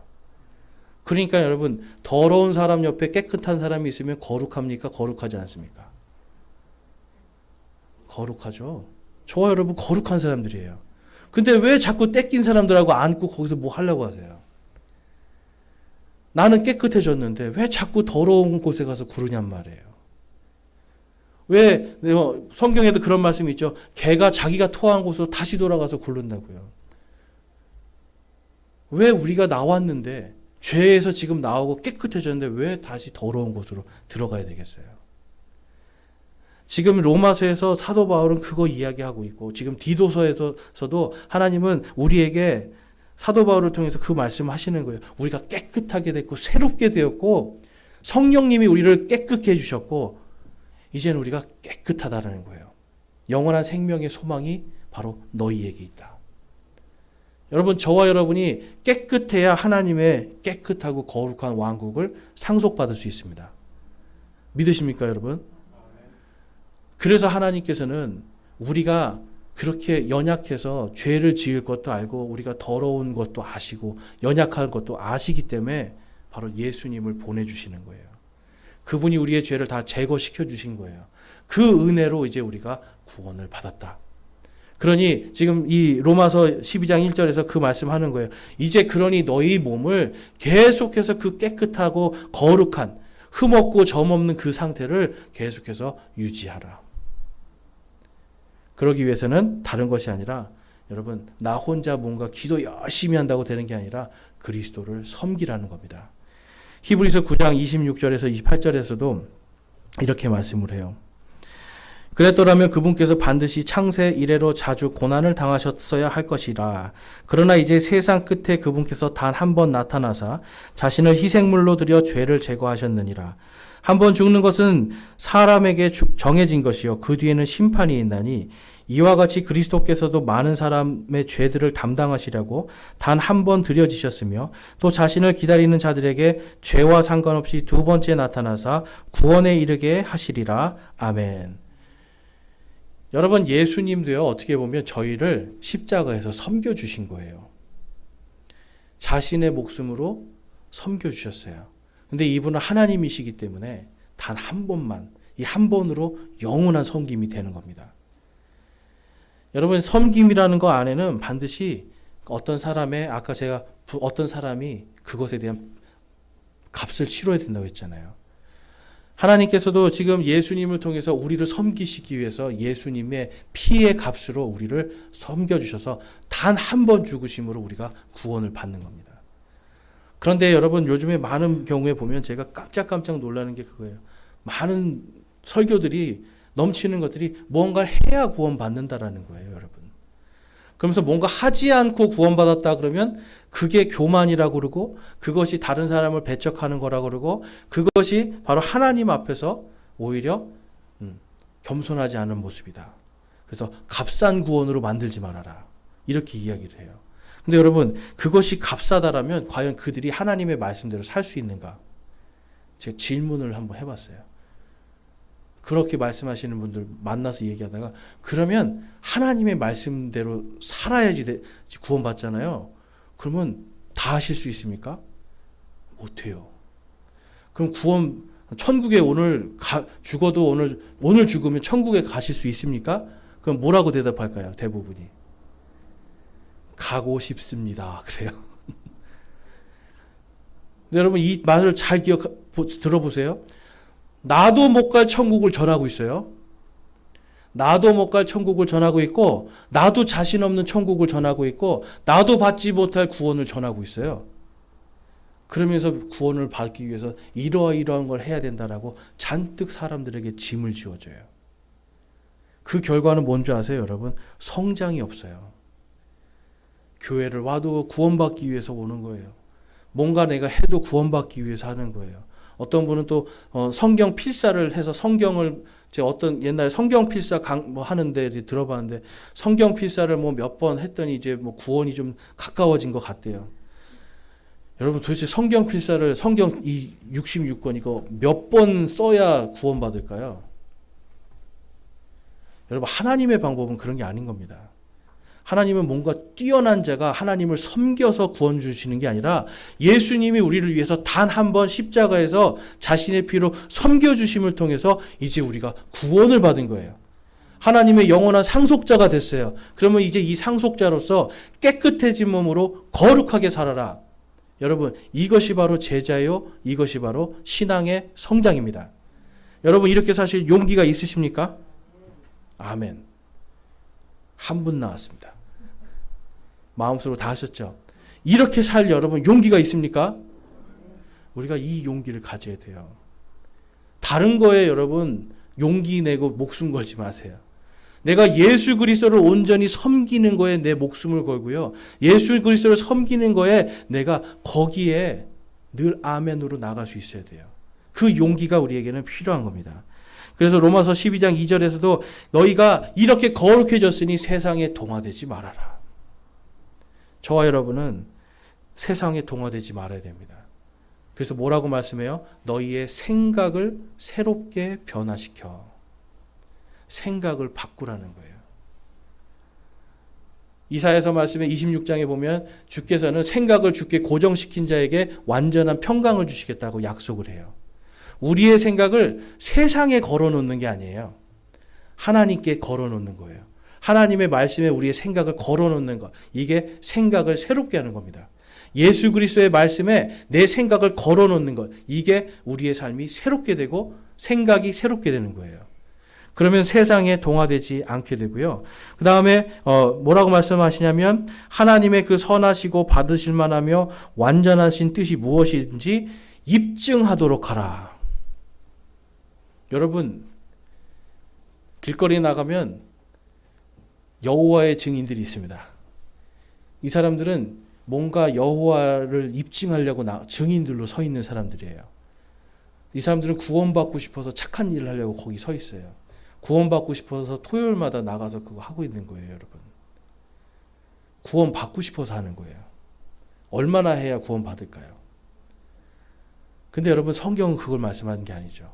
그러니까 여러분, 더러운 사람 옆에 깨끗한 사람이 있으면 거룩합니까? 거룩하지 않습니까? 거룩하죠. 저와 여러분 거룩한 사람들이에요. 근데 왜 자꾸 떼낀 사람들하고 안고 거기서 뭐 하려고 하세요? 나는 깨끗해졌는데 왜 자꾸 더러운 곳에 가서 구르냔 말이에요. 왜 성경에도 그런 말씀이 있죠. 개가 자기가 토한 곳으로 다시 돌아가서 굴른다고요. 왜 우리가 나왔는데 죄에서 지금 나오고 깨끗해졌는데 왜 다시 더러운 곳으로 들어가야 되겠어요? 지금 로마서에서 사도 바울은 그거 이야기하고 있고 지금 디도서에서도 하나님은 우리에게 사도 바울을 통해서 그 말씀을 하시는 거예요. 우리가 깨끗하게 됐고 새롭게 되었고 성령님이 우리를 깨끗게 해주셨고 이제는 우리가 깨끗하다는 거예요. 영원한 생명의 소망이 바로 너희에게 있다. 여러분, 저와 여러분이 깨끗해야 하나님의 깨끗하고 거룩한 왕국을 상속받을 수 있습니다. 믿으십니까, 여러분? 그래서 하나님께서는 우리가 그렇게 연약해서 죄를 지을 것도 알고 우리가 더러운 것도 아시고 연약한 것도 아시기 때문에 바로 예수님을 보내주시는 거예요. 그분이 우리의 죄를 다 제거시켜 주신 거예요. 그 은혜로 이제 우리가 구원을 받았다. 그러니 지금 이 로마서 12장 1절에서 그 말씀하는 거예요. 이제 그러니 너희 몸을 계속해서 그 깨끗하고 거룩한 흠없고 점없는 그 상태를 계속해서 유지하라. 그러기 위해서는 다른 것이 아니라 여러분, 나 혼자 뭔가 기도 열심히 한다고 되는 게 아니라 그리스도를 섬기라는 겁니다. 히브리서 9장 26절에서 28절에서도 이렇게 말씀을 해요. 그랬더라면 그분께서 반드시 창세 이래로 자주 고난을 당하셨어야 할 것이라. 그러나 이제 세상 끝에 그분께서 단 한 번 나타나사 자신을 희생물로 드려 죄를 제거하셨느니라. 한 번 죽는 것은 사람에게 정해진 것이요 그 뒤에는 심판이 있나니 이와 같이 그리스도께서도 많은 사람의 죄들을 담당하시려고 단 한 번 드려지셨으며 또 자신을 기다리는 자들에게 죄와 상관없이 두 번째 나타나사 구원에 이르게 하시리라. 아멘. 여러분, 예수님도요, 어떻게 보면 저희를 십자가에서 섬겨주신 거예요. 자신의 목숨으로 섬겨주셨어요. 근데 이분은 하나님이시기 때문에 단 한 번만, 이 한 번으로 영원한 섬김이 되는 겁니다. 여러분, 섬김이라는 거 안에는 반드시 어떤 사람이 그것에 대한 값을 치러야 된다고 했잖아요. 하나님께서도 지금 예수님을 통해서 우리를 섬기시기 위해서 예수님의 피의 값으로 우리를 섬겨주셔서 단 한 번 죽으심으로 우리가 구원을 받는 겁니다. 그런데 여러분, 요즘에 많은 경우에 보면 제가 깜짝깜짝 놀라는 게 그거예요. 많은 설교들이 넘치는 것들이 뭔가를 해야 구원받는다라는 거예요, 여러분. 그러면서 뭔가 하지 않고 구원받았다 그러면 그게 교만이라고 그러고 그것이 다른 사람을 배척하는 거라고 그러고 그것이 바로 하나님 앞에서 오히려 겸손하지 않은 모습이다. 그래서 값싼 구원으로 만들지 말아라. 이렇게 이야기를 해요. 근데 여러분, 그것이 값싸다라면 과연 그들이 하나님의 말씀대로 살 수 있는가? 제가 질문을 한번 해봤어요. 그렇게 말씀하시는 분들 만나서 얘기하다가 그러면 하나님의 말씀대로 살아야지 구원받잖아요. 그러면 다 하실 수 있습니까? 못해요. 그럼 구원 천국에 오늘 죽어도 오늘 죽으면 천국에 가실 수 있습니까? 그럼 뭐라고 대답할까요? 대부분이 가고 싶습니다. 그래요. 근데 여러분 이 말을 잘 들어보세요. 나도 못 갈 천국을 전하고 있어요. 나도 못 갈 천국을 전하고 있고, 나도 자신 없는 천국을 전하고 있고, 나도 받지 못할 구원을 전하고 있어요. 그러면서 구원을 받기 위해서 이러한 걸 해야 된다라고 잔뜩 사람들에게 짐을 지어줘요. 그 결과는 뭔지 아세요, 여러분? 성장이 없어요. 교회를 와도 구원받기 위해서 오는 거예요. 뭔가 내가 해도 구원받기 위해서 하는 거예요. 어떤 분은 또 성경 필사를 해서 성경을 제가 어떤 옛날에 성경 필사 하는데 들어봤는데 성경 필사를 뭐 몇 번 했더니 이제 뭐 구원이 좀 가까워진 것 같대요. 여러분 도대체 성경 필사를 성경 이 66권 이거 몇 번 써야 구원받을까요? 여러분 하나님의 방법은 그런 게 아닌 겁니다. 하나님은 뭔가 뛰어난 자가 하나님을 섬겨서 구원 주시는 게 아니라 예수님이 우리를 위해서 단 한 번 십자가에서 자신의 피로 섬겨주심을 통해서 이제 우리가 구원을 받은 거예요. 하나님의 영원한 상속자가 됐어요. 그러면 이제 이 상속자로서 깨끗해진 몸으로 거룩하게 살아라. 여러분 이것이 바로 제자요, 이것이 바로 신앙의 성장입니다. 여러분 이렇게 사실 용기가 있으십니까? 아멘. 한 분 나왔습니다. 마음속으로 다 하셨죠? 이렇게 살 여러분 용기가 있습니까? 우리가 이 용기를 가져야 돼요. 다른 거에 여러분 용기 내고 목숨 걸지 마세요. 내가 예수 그리스도를 온전히 섬기는 거에 내 목숨을 걸고요. 예수 그리스도를 섬기는 거에 내가 거기에 늘 아멘으로 나갈 수 있어야 돼요. 그 용기가 우리에게는 필요한 겁니다. 그래서 로마서 12장 2절에서도 너희가 이렇게 거룩해졌으니 세상에 동화되지 말아라. 저와 여러분은 세상에 동화되지 말아야 됩니다. 그래서 뭐라고 말씀해요? 너희의 생각을 새롭게 변화시켜. 생각을 바꾸라는 거예요. 이사야서 말씀에 26장에 보면 주께서는 생각을 주께 고정시킨 자에게 완전한 평강을 주시겠다고 약속을 해요. 우리의 생각을 세상에 걸어놓는 게 아니에요. 하나님께 걸어놓는 거예요. 하나님의 말씀에 우리의 생각을 걸어놓는 것. 이게 생각을 새롭게 하는 겁니다. 예수 그리스도의 말씀에 내 생각을 걸어놓는 것. 이게 우리의 삶이 새롭게 되고 생각이 새롭게 되는 거예요. 그러면 세상에 동화되지 않게 되고요. 그 다음에 뭐라고 말씀하시냐면 하나님의 그 선하시고 받으실 만하며 완전하신 뜻이 무엇인지 입증하도록 하라. 여러분 길거리에 나가면 여호와의 증인들이 있습니다. 이 사람들은 뭔가 여호와를 입증하려고 증인들로 서 있는 사람들이에요. 이 사람들은 구원받고 싶어서 착한 일을 하려고 거기 서 있어요. 구원받고 싶어서 토요일마다 나가서 그거 하고 있는 거예요, 여러분. 구원받고 싶어서 하는 거예요. 얼마나 해야 구원받을까요? 근데 여러분 성경은 그걸 말씀하는 게 아니죠.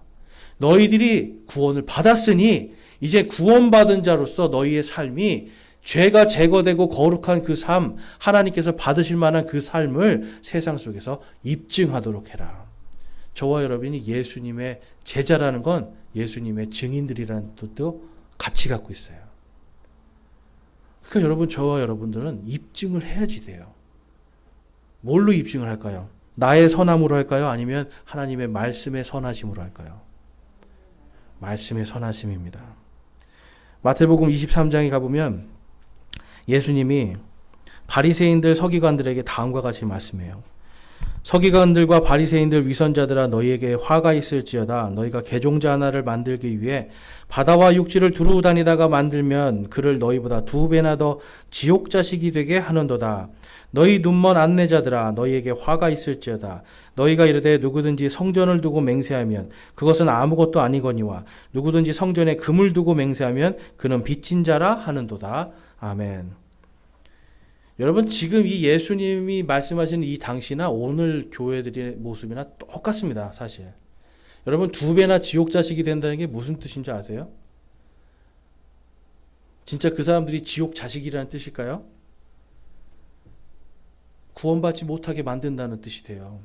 너희들이 구원을 받았으니 이제 구원받은 자로서 너희의 삶이 죄가 제거되고 거룩한 그 삶, 하나님께서 받으실 만한 그 삶을 세상 속에서 입증하도록 해라. 저와 여러분이 예수님의 제자라는 건 예수님의 증인들이라는 뜻도 같이 갖고 있어요. 그러니까 여러분 저와 여러분들은 입증을 해야지 돼요. 뭘로 입증을 할까요? 나의 선함으로 할까요? 아니면 하나님의 말씀의 선하심으로 할까요? 말씀의 선하심입니다. 마태복음 23장에 가보면 예수님이 바리새인들 서기관들에게 다음과 같이 말씀해요. 서기관들과 바리새인들 위선자들아 너희에게 화가 있을지어다. 너희가 개종자 하나를 만들기 위해 바다와 육지를 두루 다니다가 만들면 그를 너희보다 2배나 더 지옥 자식이 되게 하는도다. 너희 눈먼 안내자들아 너희에게 화가 있을지어다. 너희가 이르되 누구든지 성전을 두고 맹세하면 그것은 아무것도 아니거니와 누구든지 성전에 금을 두고 맹세하면 그는 빚진 자라 하는도다. 아멘. 여러분 지금 이 예수님이 말씀하시는 이 당시나 오늘 교회들의 모습이나 똑같습니다. 사실 여러분 2배나 지옥 자식이 된다는 게 무슨 뜻인지 아세요? 진짜 그 사람들이 지옥 자식이라는 뜻일까요? 구원받지 못하게 만든다는 뜻이 돼요.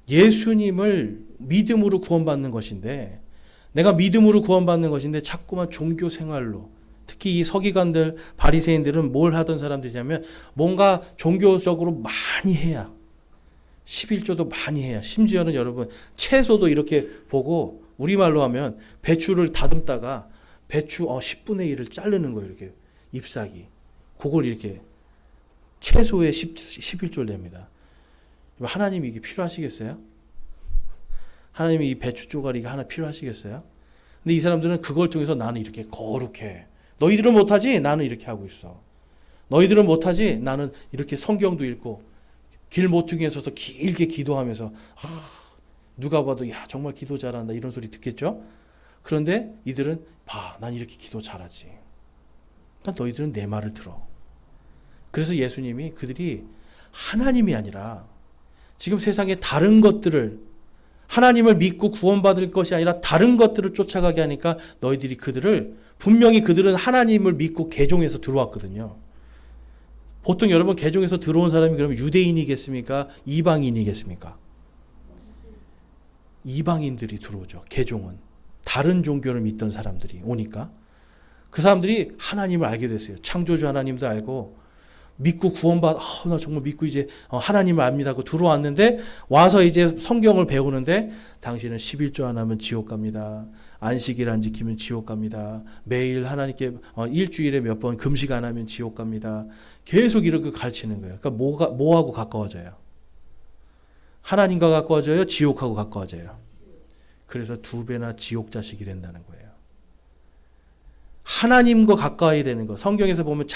예수님을 믿음으로 구원받는 것인데, 내가 믿음으로 구원받는 것인데 자꾸만 종교 생활로, 특히 이 서기관들, 바리새인들은 뭘 하던 사람들이냐면 뭔가 종교적으로 많이 해야, 11조도 많이 해야, 심지어는 여러분 채소도 이렇게 보고 우리말로 하면 배추를 다듬다가 배추 10분의 1을 자르는 거예요. 이렇게 잎사귀. 그걸 이렇게 채소에 11조를 냅니다. 하나님이 이게 필요하시겠어요? 하나님이 이 배추 쪼가리가 하나 필요하시겠어요? 근데 이 사람들은 그걸 통해서 나는 이렇게 거룩해. 너희들은 못하지? 나는 이렇게 하고 있어. 너희들은 못하지? 나는 이렇게 성경도 읽고 길 모퉁이에 서서 길게 기도하면서 누가 봐도 야 정말 기도 잘한다 이런 소리 듣겠죠? 그런데 이들은 봐, 난 이렇게 기도 잘하지. 그러니까 너희들은 내 말을 들어. 그래서 예수님이 그들이 하나님이 아니라 지금 세상의 다른 것들을, 하나님을 믿고 구원받을 것이 아니라 다른 것들을 쫓아가게 하니까 너희들이 그들을, 분명히 그들은 하나님을 믿고 개종해서 들어왔거든요. 보통 여러분 개종해서 들어온 사람이 그러면 유대인이겠습니까? 이방인이겠습니까? 이방인들이 들어오죠. 개종은. 다른 종교를 믿던 사람들이 오니까 그 사람들이 하나님을 알게 됐어요. 창조주 하나님도 알고 믿고 구원받, 나 정말 믿고 이제 하나님을 압니다 하고 들어왔는데, 와서 이제 성경을 배우는데 당신은 11조 안 하면 지옥 갑니다. 안식일 안 지키면 지옥 갑니다. 매일 하나님께 일주일에 몇 번 금식 안 하면 지옥 갑니다. 계속 이렇게 가르치는 거예요. 그러니까 뭐하고 가까워져요? 하나님과 가까워져요? 지옥하고 가까워져요? 그래서 2배나 지옥 자식이 된다는 거예요. 하나님과 가까워야 되는 거. 성경에서 보면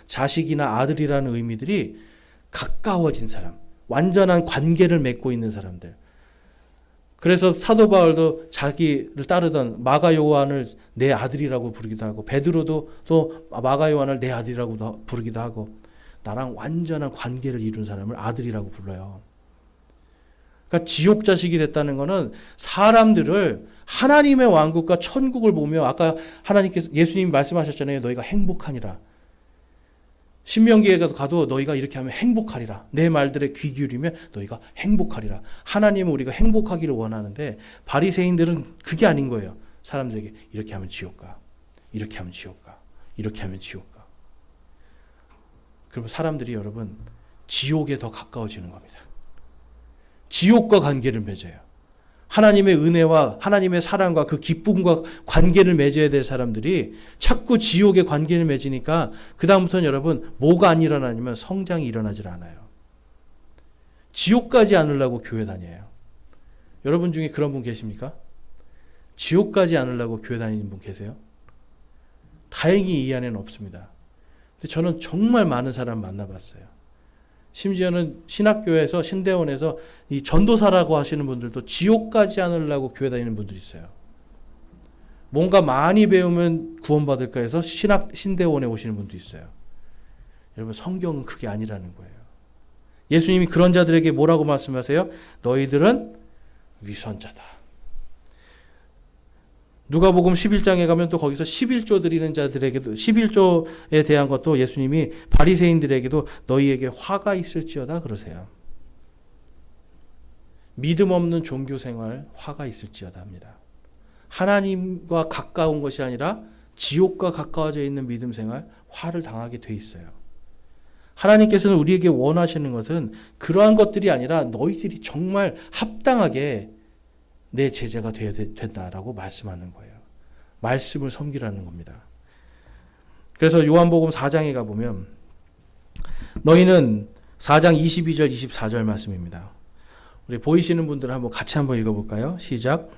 자식이나 아들이라는 의미들이 가까워진 사람, 완전한 관계를 맺고 있는 사람들. 그래서 사도 바울도 자기를 따르던 마가 요한을 내 아들이라고 부르기도 하고, 베드로도 또 마가 요한을 내 아들이라고 부르기도 하고, 나랑 완전한 관계를 이룬 사람을 아들이라고 불러요. 그러니까 지옥 자식이 됐다는 것은 사람들을 하나님의 왕국과 천국을 보며, 아까 하나님께서, 예수님이 말씀하셨잖아요. 너희가 행복하니라. 신명기에 가도 너희가 이렇게 하면 행복하리라. 내 말들에 귀 기울이면 너희가 행복하리라. 하나님은 우리가 행복하기를 원하는데 바리새인들은 그게 아닌 거예요. 사람들에게 이렇게 하면 지옥 가. 이렇게 하면 지옥 가. 이렇게 하면 지옥 가. 그러면 사람들이 여러분 지옥에 더 가까워지는 겁니다. 지옥과 관계를 맺어요. 하나님의 은혜와 하나님의 사랑과 그 기쁨과 관계를 맺어야 될 사람들이 자꾸 지옥의 관계를 맺으니까 그 다음부터는 여러분 뭐가 안 일어나냐면 성장이 일어나질 않아요. 지옥까지 않으려고 교회 다녀요. 여러분 중에 그런 분 계십니까? 지옥까지 않으려고 교회 다니는 분 계세요? 다행히 이 안에는 없습니다. 근데 저는 정말 많은 사람 만나봤어요. 심지어는 신학교에서, 신대원에서 이 전도사라고 하시는 분들도 지옥까지 않으려고 교회 다니는 분들이 있어요. 뭔가 많이 배우면 구원받을까 해서 신대원에 오시는 분도 있어요. 여러분 성경은 그게 아니라는 거예요. 예수님이 그런 자들에게 뭐라고 말씀하세요? 너희들은 위선자다. 누가복음 11장에 가면 또 거기서 11조 드리는 자들에게도, 11조에 대한 것도 예수님이 바리새인들에게도 너희에게 화가 있을지어다 그러세요. 믿음 없는 종교 생활 화가 있을지어다 합니다. 하나님과 가까운 것이 아니라 지옥과 가까워져 있는 믿음 생활 화를 당하게 돼 있어요. 하나님께서는 우리에게 원하시는 것은 그러한 것들이 아니라 너희들이 정말 합당하게 내 제자가 되어야 된다라고 말씀하는 거예요. 말씀을 섬기라는 겁니다. 그래서 요한복음 4장에 가보면 너희는 4장 22절 24절 말씀입니다. 우리 보이시는 분들은 같이 한번 읽어볼까요? 시작.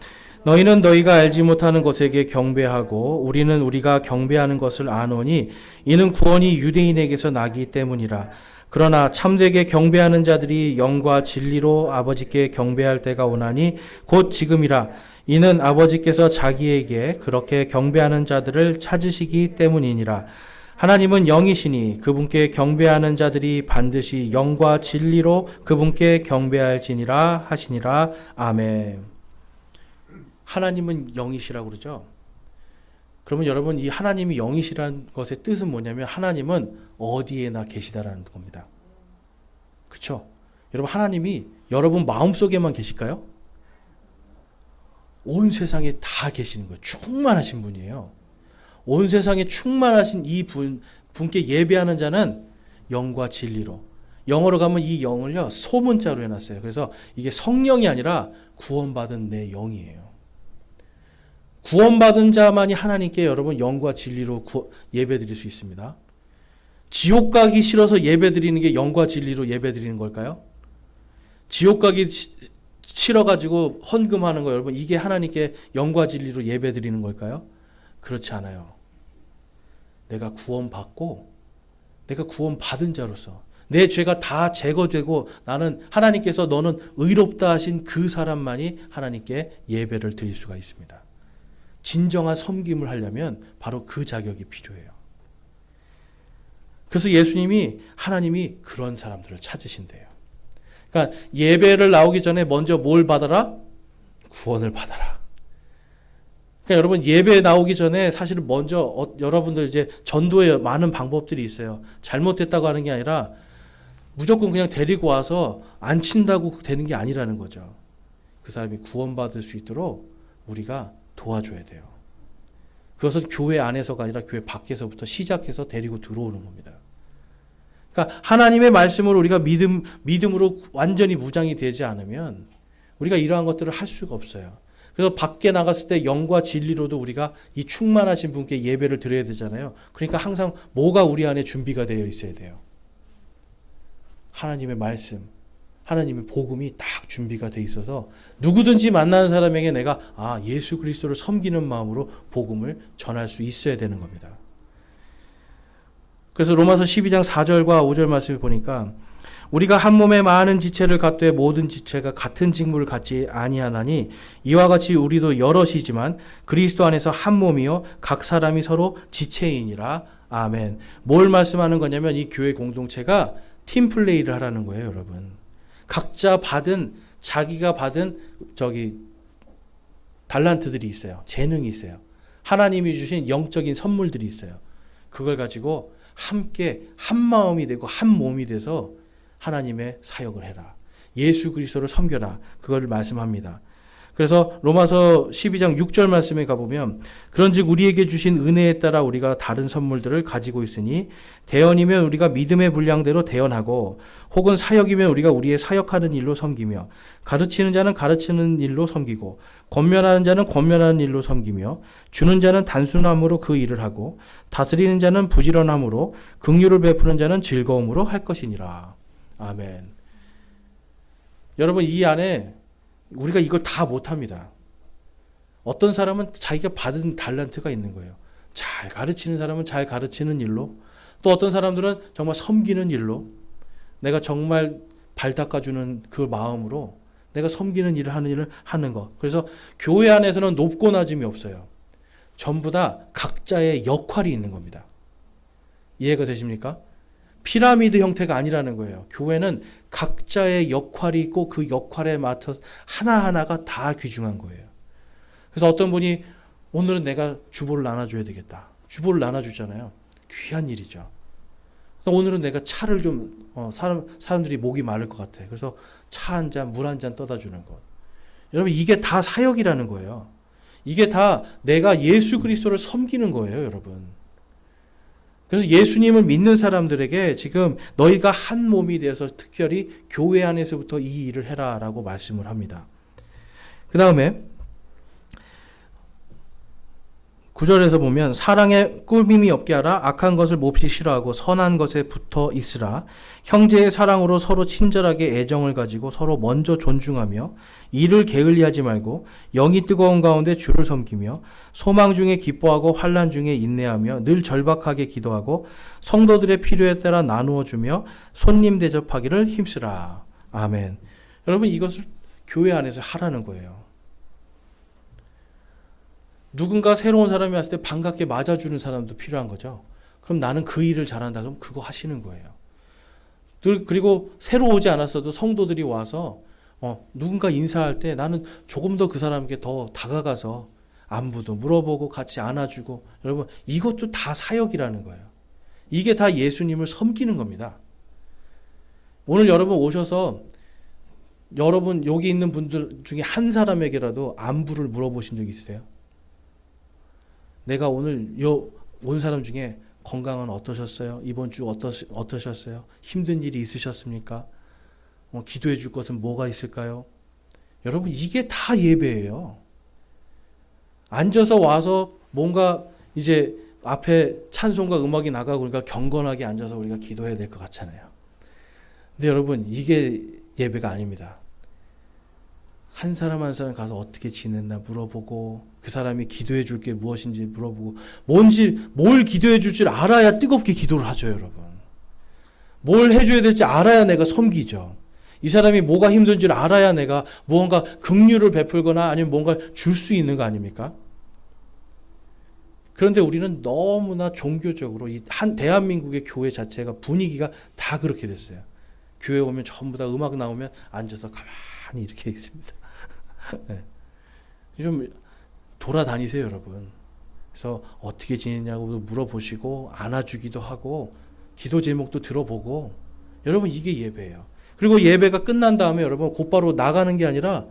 너희는 너희가 알지 못하는 것에게 경배하고 우리는 우리가 경배하는 것을 아노니 이는 구원이 유대인에게서 나기 때문이라. 그러나 참되게 경배하는 자들이 영과 진리로 아버지께 경배할 때가 오나니 곧 지금이라. 이는 아버지께서 자기에게 그렇게 경배하는 자들을 찾으시기 때문이니라. 하나님은 영이시니 그분께 경배하는 자들이 반드시 영과 진리로 그분께 경배할지니라 하시니라. 아멘. 하나님은 영이시라고 그러죠. 그러면 여러분 이 하나님이 영이시라는 것의 뜻은 뭐냐면 하나님은 어디에나 계시다라는 겁니다. 그렇죠? 여러분, 하나님이 여러분 마음속에만 계실까요? 온 세상에 다 계시는 거예요. 충만하신 분이에요. 온 세상에 충만하신 이 분께 예배하는 자는 영과 진리로. 영어로 가면 이 영을요, 소문자로 해놨어요. 그래서 이게 성령이 아니라 구원받은 내 영이에요. 구원받은 자만이 하나님께 여러분 영과 진리로 예배드릴 수 있습니다. 지옥 가기 싫어서 예배드리는 게 영과 진리로 예배드리는 걸까요? 지옥 가기 싫어가지고 헌금하는 거, 여러분, 이게 하나님께 영과 진리로 예배드리는 걸까요? 그렇지 않아요. 내가 구원받고, 내가 구원받은 자로서 내 죄가 다 제거되고 나는 하나님께서 너는 의롭다 하신 그 사람만이 하나님께 예배를 드릴 수가 있습니다. 진정한 섬김을 하려면 바로 그 자격이 필요해요. 그래서 예수님이, 하나님이 그런 사람들을 찾으신대요. 그러니까 예배를 나오기 전에 먼저 뭘 받아라? 구원을 받아라. 그러니까 여러분, 예배 나오기 전에 사실은 먼저 여러분들 이제 전도에 많은 방법들이 있어요. 잘못됐다고 하는 게 아니라 무조건 그냥 데리고 와서 안 친다고 되는 게 아니라는 거죠. 그 사람이 구원받을 수 있도록 우리가 도와줘야 돼요. 그것은 교회 안에서가 아니라 교회 밖에서부터 시작해서 데리고 들어오는 겁니다. 그러니까 하나님의 말씀을 우리가 믿음으로 완전히 무장이 되지 않으면 우리가 이러한 것들을 할 수가 없어요. 그래서 밖에 나갔을 때 영과 진리로도 우리가 이 충만하신 분께 예배를 드려야 되잖아요. 그러니까 항상 뭐가 우리 안에 준비가 되어 있어야 돼요. 하나님의 말씀, 하나님의 복음이 딱 준비가 돼 있어서 누구든지 만나는 사람에게 내가 예수 그리스도를 섬기는 마음으로 복음을 전할 수 있어야 되는 겁니다. 그래서 로마서 12장 4절과 5절 말씀을 보니까 우리가 한 몸에 많은 지체를 갖되 모든 지체가 같은 직무를 갖지 아니하나니 이와 같이 우리도 여럿이지만 그리스도 안에서 한 몸이요 각 사람이 서로 지체이니라. 아멘. 뭘 말씀하는 거냐면 이 교회 공동체가 팀플레이를 하라는 거예요, 여러분. 각자 자기가 받은 달란트들이 있어요. 재능이 있어요. 하나님이 주신 영적인 선물들이 있어요. 그걸 가지고 함께 한 마음이 되고 한 몸이 돼서 하나님의 사역을 해라. 예수 그리스도를 섬겨라. 그걸 말씀합니다. 그래서 로마서 12장 6절 말씀에 가보면 그런즉 우리에게 주신 은혜에 따라 우리가 다른 선물들을 가지고 있으니 대언이면 우리가 믿음의 분량대로 대언하고 혹은 사역이면 우리가 우리의 사역하는 일로 섬기며 가르치는 자는 가르치는 일로 섬기고 권면하는 자는 권면하는 일로 섬기며 주는 자는 단순함으로 그 일을 하고 다스리는 자는 부지런함으로 긍휼을 베푸는 자는 즐거움으로 할 것이니라. 아멘. 여러분, 이 안에 우리가 이걸 다 못합니다. 어떤 사람은 자기가 받은 달란트가 있는 거예요. 잘 가르치는 사람은 잘 가르치는 일로, 또 어떤 사람들은 정말 섬기는 일로, 내가 정말 발 닦아주는 그 마음으로 내가 섬기는 일을 하는 거. 그래서 교회 안에서는 높고 낮음이 없어요. 전부 다 각자의 역할이 있는 겁니다. 이해가 되십니까? 피라미드 형태가 아니라는 거예요. 교회는 각자의 역할이 있고 그 역할에 맞춰서 하나하나가 다 귀중한 거예요. 그래서 어떤 분이 오늘은 내가 주보를 나눠줘야 되겠다. 주보를 나눠주잖아요. 귀한 일이죠. 오늘은 내가 차를 좀 사람들이 목이 마를 것 같아. 그래서 차 한 잔, 물 한 잔 떠다 주는 것. 여러분, 이게 다 사역이라는 거예요. 이게 다 내가 예수 그리스도를 섬기는 거예요, 여러분. 그래서 예수님을 믿는 사람들에게 지금 너희가 한 몸이 되어서 특별히 교회 안에서부터 이 일을 해라라고 말씀을 합니다. 그 다음에 9절에서 보면 사랑에 꾸밈이 없게 하라. 악한 것을 몹시 싫어하고 선한 것에 붙어 있으라. 형제의 사랑으로 서로 친절하게 애정을 가지고 서로 먼저 존중하며 일을 게을리하지 말고 영이 뜨거운 가운데 주를 섬기며 소망 중에 기뻐하고 환난 중에 인내하며 늘 절박하게 기도하고 성도들의 필요에 따라 나누어 주며 손님 대접하기를 힘쓰라. 아멘. 여러분, 이것을 교회 안에서 하라는 거예요. 누군가 새로운 사람이 왔을 때 반갑게 맞아주는 사람도 필요한 거죠. 그럼 나는 그 일을 잘한다. 그럼 그거 하시는 거예요. 그리고 새로 오지 않았어도 성도들이 와서 누군가 인사할 때 나는 조금 더 그 사람에게 더 다가가서 안부도 물어보고 같이 안아주고, 여러분, 이것도 다 사역이라는 거예요. 이게 다 예수님을 섬기는 겁니다. 오늘 여러분 오셔서 여러분 여기 있는 분들 중에 한 사람에게라도 안부를 물어보신 적 있으세요? 내가 오늘 온 사람 중에 건강은 어떠셨어요? 이번 주 어떠셨어요? 힘든 일이 있으셨습니까? 기도해 줄 것은 뭐가 있을까요? 여러분 이게 다 예배예요. 앉아서 와서 뭔가 이제 앞에 찬송과 음악이 나가고 그러니까 경건하게 앉아서 우리가 기도해야 될 것 같잖아요. 근데 여러분 이게 예배가 아닙니다. 한 사람 한 사람 가서 어떻게 지냈나 물어보고 그 사람이 기도해 줄 게 무엇인지 물어보고 뭘 기도해 줄 줄 알아야 뜨겁게 기도를 하죠, 여러분. 뭘 해줘야 될지 알아야 내가 섬기죠. 이 사람이 뭐가 힘든지를 알아야 내가 무언가 긍휼을 베풀거나 아니면 뭔가 줄 수 있는 거 아닙니까? 그런데 우리는 너무나 종교적으로 이 대한민국의 교회 자체가 분위기가 다 그렇게 됐어요. 교회 오면 전부 다 음악 나오면 앉아서 가만히 이렇게 있습니다. 네. 좀 돌아다니세요, 여러분. 그래서 어떻게 지냈냐고 물어보시고 안아주기도 하고 기도 제목도 들어보고 여러분 이게 예배예요. 그리고 예배가 끝난 다음에 여러분 곧바로 나가는 게 아니라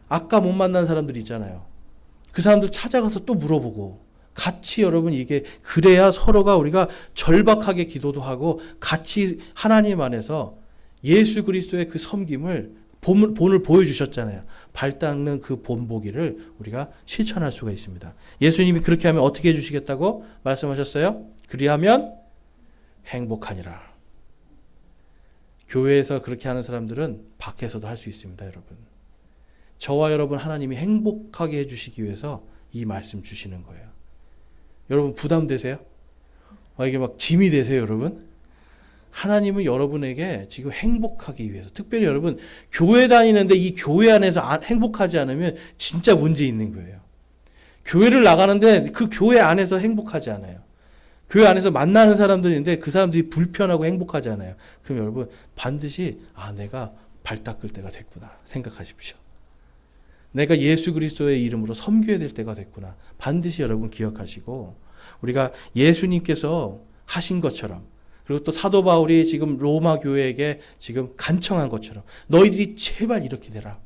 아까 못 만난 사람들이 있잖아요. 그 사람들 찾아가서 또 물어보고 같이 여러분 이게 그래야 서로가 우리가 절박하게 기도도 하고 같이 하나님 안에서 예수 그리스도의 그 섬김을 본을 보여주셨잖아요. 발 닦는 그 본보기를 우리가 실천할 수가 있습니다. 예수님이 그렇게 하면 어떻게 해주시겠다고 말씀하셨어요? 그리하면 행복하니라. 교회에서 그렇게 하는 사람들은 밖에서도 할 수 있습니다, 여러분. 저와 여러분 하나님이 행복하게 해주시기 위해서 이 말씀 주시는 거예요. 여러분 부담되세요? 이게 막 짐이 되세요, 여러분? 하나님은 여러분에게 지금 행복하기 위해서, 특별히 여러분 교회 다니는데 이 교회 안에서 행복하지 않으면 진짜 문제 있는 거예요. 교회를 나가는데 그 교회 안에서 행복하지 않아요. 교회 안에서 만나는 사람들인데 그 사람들이 불편하고 행복하지 않아요. 그럼 여러분 반드시 내가 발 닦을 때가 됐구나 생각하십시오. 내가 예수 그리스도의 이름으로 섬겨야 될 때가 됐구나. 반드시 여러분 기억하시고 우리가 예수님께서 하신 것처럼 그리고 또 사도 바울이 지금 로마 교회에게 지금 간청한 것처럼 너희들이 제발 이렇게 되라.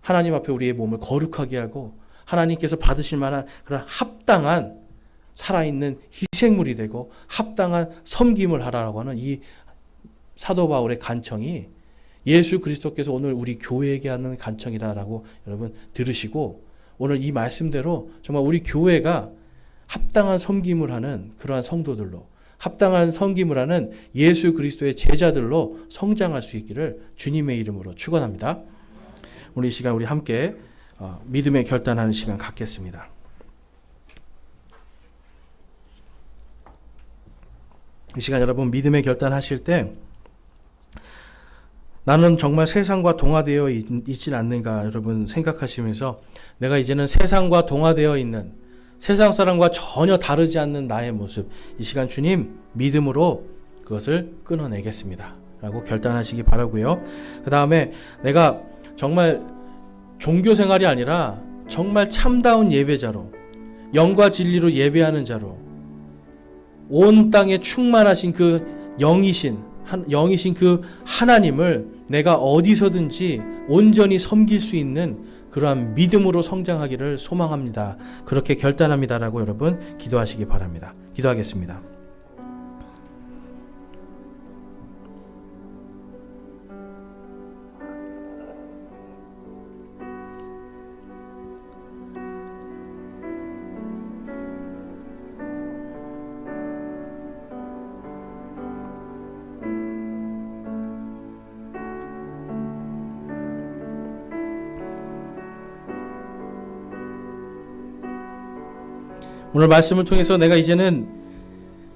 하나님 앞에 우리의 몸을 거룩하게 하고 하나님께서 받으실 만한 그런 합당한 살아있는 희생물이 되고 합당한 섬김을 하라고 하는 이 사도 바울의 간청이 예수 그리스도께서 오늘 우리 교회에게 하는 간청이다라고 여러분 들으시고 오늘 이 말씀대로 정말 우리 교회가 합당한 섬김을 하는 그러한 성도들로 합당한 섬김을 하는 예수 그리스도의 제자들로 성장할 수 있기를 주님의 이름으로 축원합니다. 오늘 이 시간 우리 함께 믿음의 결단하는 시간 갖겠습니다. 이 시간 여러분 믿음의 결단하실 때 나는 정말 세상과 동화되어 있진 않는가 여러분 생각하시면서 내가 이제는 세상과 동화되어 있는 세상 사람과 전혀 다르지 않는 나의 모습 이 시간 주님 믿음으로 그것을 끊어내겠습니다 라고 결단하시기 바라고요. 그 다음에 내가 정말 종교생활이 아니라 정말 참다운 예배자로 영과 진리로 예배하는 자로 온 땅에 충만하신 그 영이신 그 하나님을 내가 어디서든지 온전히 섬길 수 있는 그러한 믿음으로 성장하기를 소망합니다. 그렇게 결단합니다라고 여러분 기도하시기 바랍니다. 기도하겠습니다. 오늘 말씀을 통해서 내가 이제는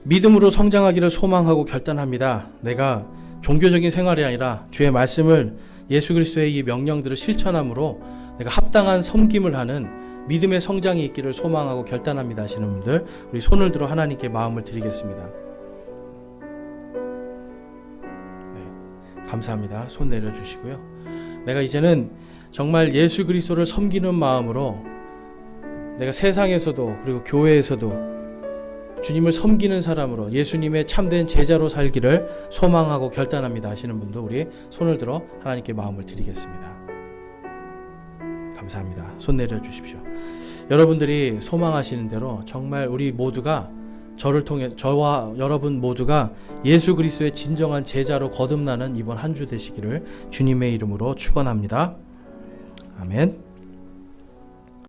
믿음으로 성장하기를 소망하고 결단합니다. 내가 종교적인 생활이 아니라 주의 말씀을 예수 그리스도의 이 명령들을 실천함으로 내가 합당한 섬김을 하는 믿음의 성장이 있기를 소망하고 결단합니다 하시는 분들 우리 손을 들어 하나님께 마음을 드리겠습니다. 네, 감사합니다. 손 내려주시고요. 내가 이제는 정말 예수 그리스도를 섬기는 마음으로 내가 세상에서도 그리고 교회에서도 주님을 섬기는 사람으로 예수님의 참된 제자로 살기를 소망하고 결단합니다 하시는 분도 우리 손을 들어 하나님께 마음을 드리겠습니다. 감사합니다. 손 내려주십시오. 여러분들이 소망하시는 대로 정말 우리 모두가 저를 통해 저와 여러분 모두가 예수 그리스도의 진정한 제자로 거듭나는 이번 한 주 되시기를 주님의 이름으로 축원합니다. 아멘.